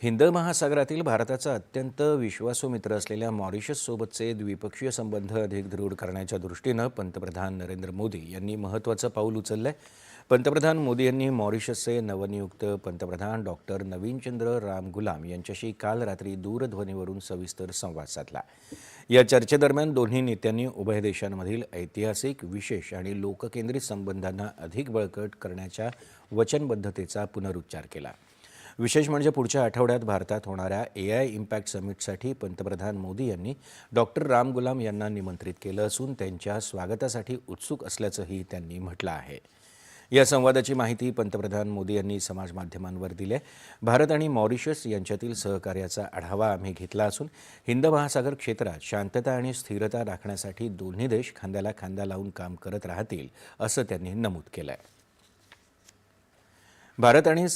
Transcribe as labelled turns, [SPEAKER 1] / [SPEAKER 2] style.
[SPEAKER 1] हिंद महासागरातील भारताचा अत्यंत विश्वासू मित्र असलेल्या मॉरिशससोबतचे द्विपक्षीय संबंध अधिक दृढ करण्याच्या दृष्टीनं पंतप्रधान नरेंद्र मोदी यांनी महत्त्वाचं पाऊल उचललंय. पंतप्रधान मोदी यांनी मॉरिशसचे नवनियुक्त पंतप्रधान डॉक्टर नवीनचंद्र रामगुलाम यांच्याशी काल रात्री दूरध्वनीवरून सविस्तर संवाद साधला. या चर्चेदरम्यान दोन्ही नेत्यांनी उभय देशांमधील ऐतिहासिक, विशेष आणि लोककेंद्रित संबंधांना अधिक बळकट करण्याच्या वचनबद्धतेचा पुनरुच्चार केला. विशेष म्हणजे पुढच्या आठवड्यात भारतात होणाऱ्या AI इम्पॅक्ट समिटसाठी पंतप्रधान मोदी यांनी डॉक्टर रामगुलाम यांना निमंत्रित केलं असून त्यांच्या स्वागतासाठी उत्सुक असल्याचंही त्यांनी म्हटलं आहे. या संवादाची माहिती पंतप्रधान मोदी यांनी समाजमाध्यमांवर दिली आहे. भारत आणि मॉरिशस यांच्यातील सहकार्याचा आढावा आम्ही घेतला असून हिंद महासागर क्षेत्रात शांतता आणि स्थिरता राखण्यासाठी दोन्ही देश खांद्याला खांदा लावून काम करत राहतील असं त्यांनी नमूद केलं आहे. भारत आणि